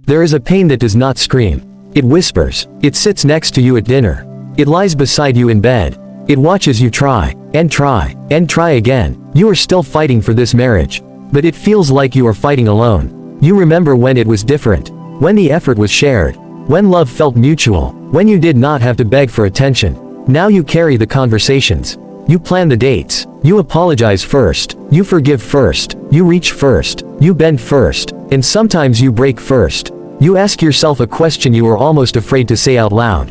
There is a pain that does not scream. It whispers. It sits next to you at dinner. It lies beside you in bed. It watches you try, and try, and try again. You are still fighting for this marriage. But it feels like you are fighting alone. You remember when it was different. When the effort was shared. When love felt mutual. When you did not have to beg for attention. Now you carry the conversations. You plan the dates. You apologize first. You forgive first. You reach first. You bend first. And sometimes you break first. You ask yourself a question you are almost afraid to say out loud.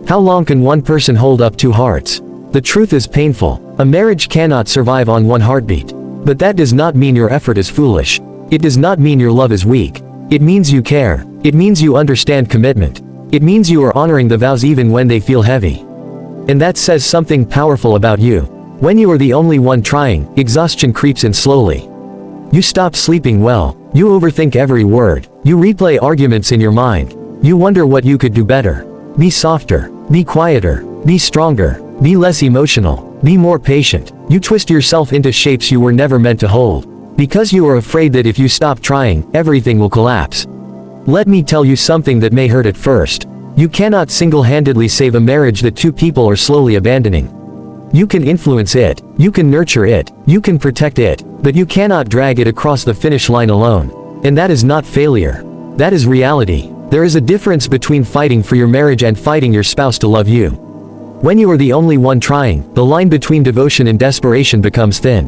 How long can one person hold up two hearts? The truth is painful. A marriage cannot survive on one heartbeat. But that does not mean your effort is foolish. It does not mean your love is weak. It means you care. It means you understand commitment. It means you are honoring the vows even when they feel heavy. And that says something powerful about you. When you are the only one trying, exhaustion creeps in slowly. You stop sleeping well. You overthink every word. You replay arguments in your mind. You wonder what you could do better. Be softer. Be quieter. Be stronger. Be less emotional. Be more patient. You twist yourself into shapes you were never meant to hold. Because you are afraid that if you stop trying, everything will collapse. Let me tell you something that may hurt at first. You cannot single-handedly save a marriage that two people are slowly abandoning. You can influence it. You can nurture it. You can protect it. But you cannot drag it across the finish line alone. And that is not failure. That is reality. There is a difference between fighting for your marriage and fighting your spouse to love you. When you are the only one trying, the line between devotion and desperation becomes thin.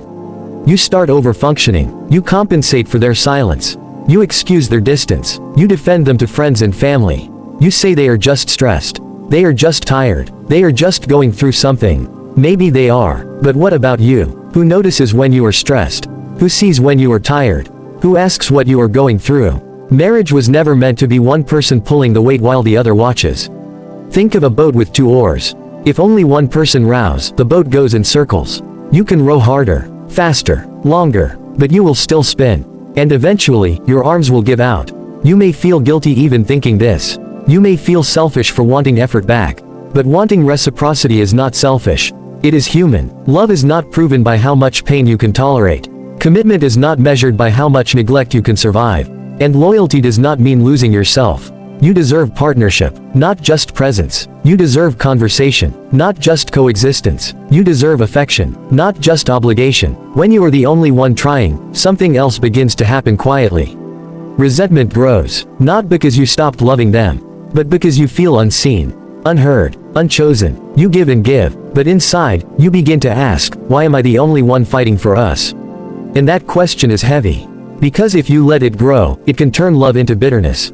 You start over-functioning. You compensate for their silence. You excuse their distance. You defend them to friends and family. You say they are just stressed. They are just tired. They are just going through something. Maybe they are. But what about you? Who notices when you are stressed? Who sees when you are tired? Who asks what you are going through? Marriage was never meant to be one person pulling the weight while the other watches. Think of a boat with two oars. If only one person rows, the boat goes in circles. You can row harder, faster, longer, but you will still spin. And eventually, your arms will give out. You may feel guilty even thinking this. You may feel selfish for wanting effort back. But wanting reciprocity is not selfish. It is human. Love is not proven by how much pain you can tolerate. Commitment is not measured by how much neglect you can survive. And loyalty does not mean losing yourself. You deserve partnership, not just presence. You deserve conversation, not just coexistence. You deserve affection, not just obligation. When you are the only one trying, something else begins to happen quietly. Resentment grows, not because you stopped loving them, but because you feel unseen, unheard, unchosen. You give and give, but inside, you begin to ask, why am I the only one fighting for us? And that question is heavy. Because if you let it grow, it can turn love into bitterness.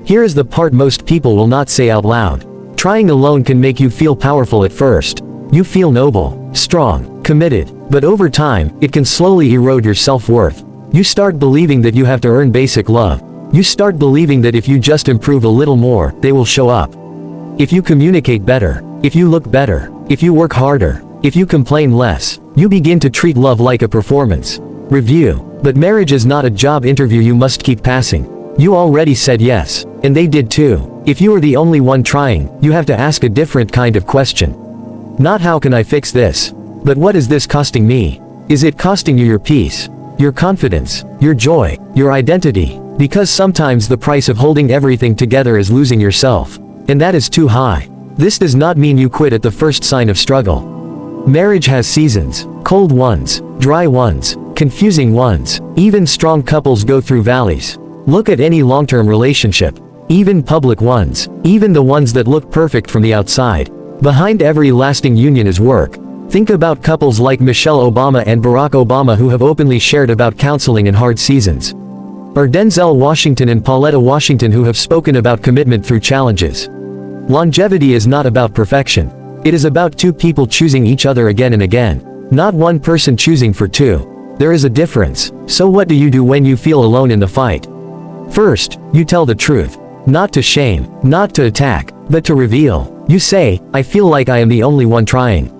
Here is the part most people will not say out loud. Trying alone can make you feel powerful at first. You feel noble, strong, committed, but over time, it can slowly erode your self-worth. You start believing that you have to earn basic love. You start believing that if you just improve a little more, they will show up. If you communicate better, if you look better, if you work harder, if you complain less, you begin to treat love like a performance review. But marriage is not a job interview you must keep passing. You already said yes, and they did too. If you are the only one trying, you have to ask a different kind of question. Not how can I fix this, but what is this costing me? Is it costing you your peace, your confidence, your joy, your identity? Because sometimes the price of holding everything together is losing yourself. And that is too high. This does not mean you quit at the first sign of struggle. Marriage has seasons, cold ones, dry ones, confusing ones. Even strong couples go through valleys. Look at any long-term relationship. Even public ones. Even the ones that look perfect from the outside. Behind every lasting union is work. Think about couples like Michelle Obama and Barack Obama who have openly shared about counseling and hard seasons. Or Denzel Washington and Pauletta Washington who have spoken about commitment through challenges. Longevity is not about perfection. It is about two people choosing each other again and again. Not one person choosing for two. There is a difference. So what do you do when you feel alone in the fight? First, you tell the truth. Not to shame, not to attack, but to reveal. You say, I feel like I am the only one trying.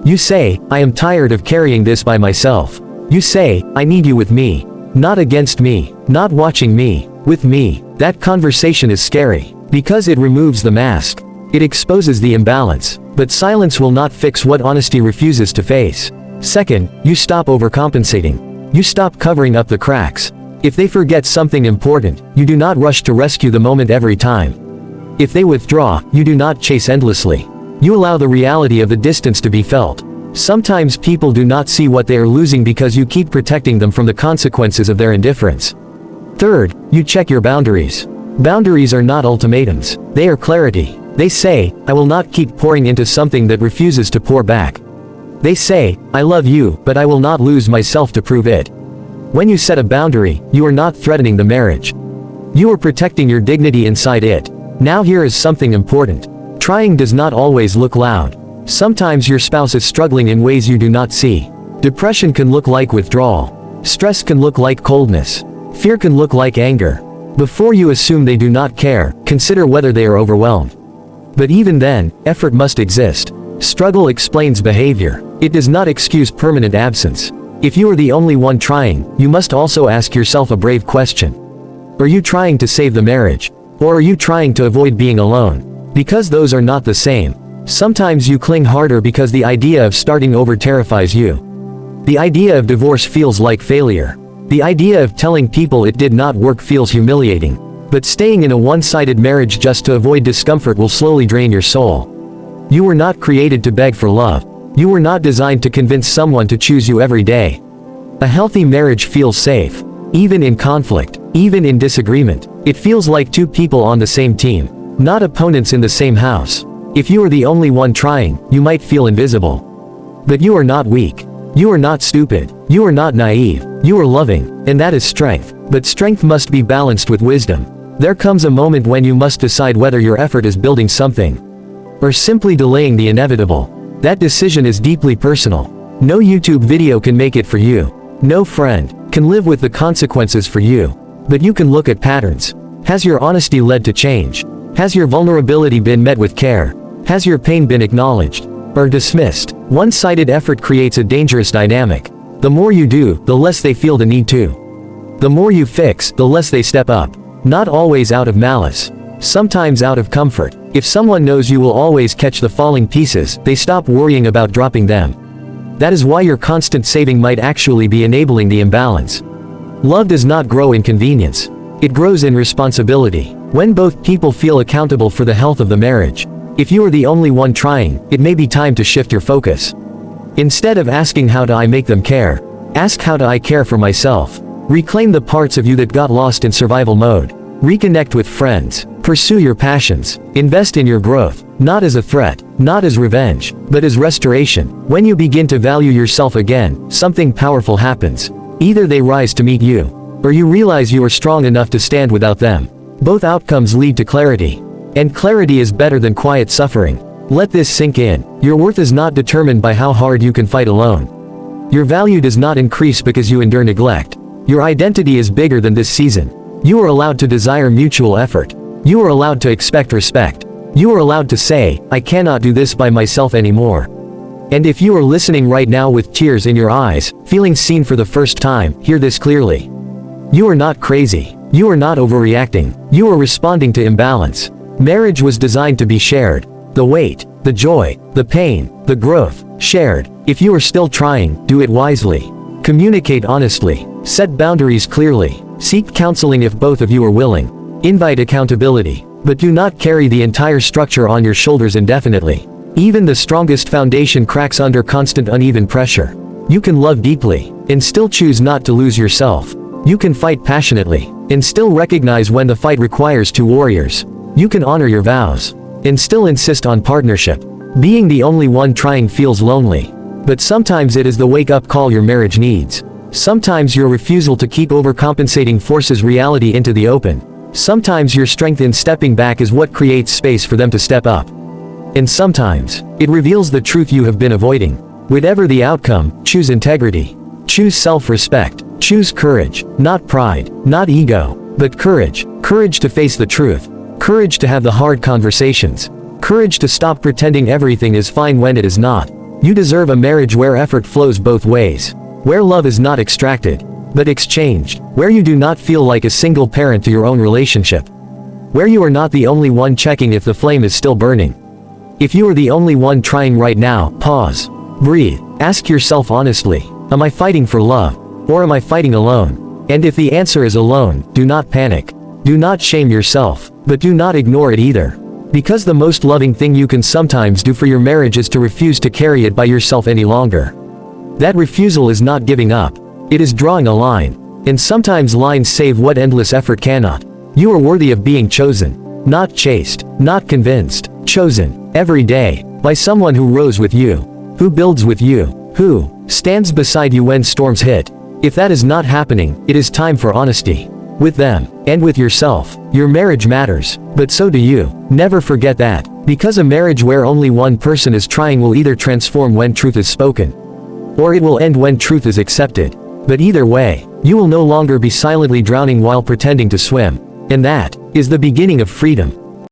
You say, I am tired of carrying this by myself. You say, I need you with me. Not against me, not watching me, with me. That conversation is scary, because it removes the mask. It exposes the imbalance. But silence will not fix what honesty refuses to face. Second, you stop overcompensating. You stop covering up the cracks. If they forget something important, you do not rush to rescue the moment every time. If they withdraw, you do not chase endlessly. You allow the reality of the distance to be felt. Sometimes people do not see what they are losing because you keep protecting them from the consequences of their indifference. Third, you check your boundaries. Boundaries are not ultimatums. They are clarity. They say, I will not keep pouring into something that refuses to pour back. They say, I love you, but I will not lose myself to prove it. When you set a boundary, you are not threatening the marriage. You are protecting your dignity inside it. Now here is something important. Trying does not always look loud. Sometimes your spouse is struggling in ways you do not see. Depression can look like withdrawal. Stress can look like coldness. Fear can look like anger. Before you assume they do not care, consider whether they are overwhelmed. But even then, effort must exist. Struggle explains behavior. It does not excuse permanent absence. If you are the only one trying, you must also ask yourself a brave question. Are you trying to save the marriage? Or are you trying to avoid being alone? Because those are not the same. Sometimes you cling harder because the idea of starting over terrifies you. The idea of divorce feels like failure. The idea of telling people it did not work feels humiliating. But staying in a one-sided marriage just to avoid discomfort will slowly drain your soul. You were not created to beg for love. You were not designed to convince someone to choose you every day. A healthy marriage feels safe. Even in conflict, even in disagreement, it feels like two people on the same team, not opponents in the same house. If you are the only one trying, you might feel invisible. But you are not weak. You are not stupid. You are not naive. You are loving, and that is strength. But strength must be balanced with wisdom. There comes a moment when you must decide whether your effort is building something, or simply delaying the inevitable. That decision is deeply personal. No YouTube video can make it for you. No friend can live with the consequences for you. But you can look at patterns. Has your honesty led to change? Has your vulnerability been met with care? Has your pain been acknowledged or dismissed? One-sided effort creates a dangerous dynamic. The more you do, the less they feel the need to. The more you fix, the less they step up. Not always out of malice. Sometimes out of comfort. If someone knows you will always catch the falling pieces, they stop worrying about dropping them. That is why your constant saving might actually be enabling the imbalance. Love does not grow in convenience. It grows in responsibility. When both people feel accountable for the health of the marriage. If you are the only one trying, it may be time to shift your focus. Instead of asking how do I make them care, ask how do I care for myself. Reclaim the parts of you that got lost in survival mode. Reconnect with friends. Pursue your passions. Invest in your growth. Not as a threat, not as revenge, but as restoration. When you begin to value yourself again, something powerful happens. Either they rise to meet you, or you realize you are strong enough to stand without them. Both outcomes lead to clarity. And clarity is better than quiet suffering. Let this sink in. Your worth is not determined by how hard you can fight alone. Your value does not increase because you endure neglect. Your identity is bigger than this season. You are allowed to desire mutual effort. You are allowed to expect respect. You are allowed to say, I cannot do this by myself anymore. And if you are listening right now with tears in your eyes, feeling seen for the first time, hear this clearly. You are not crazy. You are not overreacting. You are responding to imbalance. Marriage was designed to be shared. The weight, the joy, the pain, the growth, shared. If you are still trying, do it wisely. Communicate honestly. Set boundaries clearly. Seek counseling if both of you are willing. Invite accountability. But do not carry the entire structure on your shoulders indefinitely. Even the strongest foundation cracks under constant uneven pressure. You can love deeply, and still choose not to lose yourself. You can fight passionately, and still recognize when the fight requires two warriors. You can honor your vows, and still insist on partnership. Being the only one trying feels lonely. But sometimes it is the wake-up call your marriage needs. Sometimes your refusal to keep overcompensating forces reality into the open. Sometimes your strength in stepping back is what creates space for them to step up. And sometimes, it reveals the truth you have been avoiding. Whatever the outcome, choose integrity. Choose self-respect. Choose courage. Not pride, not ego, but courage. Courage to face the truth. Courage to have the hard conversations. Courage to stop pretending everything is fine when it is not. You deserve a marriage where effort flows both ways. Where love is not extracted, but exchanged. Where you do not feel like a single parent to your own relationship. Where you are not the only one checking if the flame is still burning. If you are the only one trying right now, pause. Breathe. Ask yourself honestly, am I fighting for love? Or am I fighting alone? And if the answer is alone, do not panic. Do not shame yourself, but do not ignore it either. Because the most loving thing you can sometimes do for your marriage is to refuse to carry it by yourself any longer. That refusal is not giving up. It is drawing a line. And sometimes lines save what endless effort cannot. You are worthy of being chosen. Not chased, not convinced, chosen, every day, by someone who rose with you, who builds with you, who stands beside you when storms hit. If that is not happening, it is time for honesty. With them, and with yourself. Your marriage matters, but so do you. Never forget that. Because a marriage where only one person is trying will either transform when truth is spoken, or it will end when truth is accepted. But either way, you will no longer be silently drowning while pretending to swim. And that is the beginning of freedom.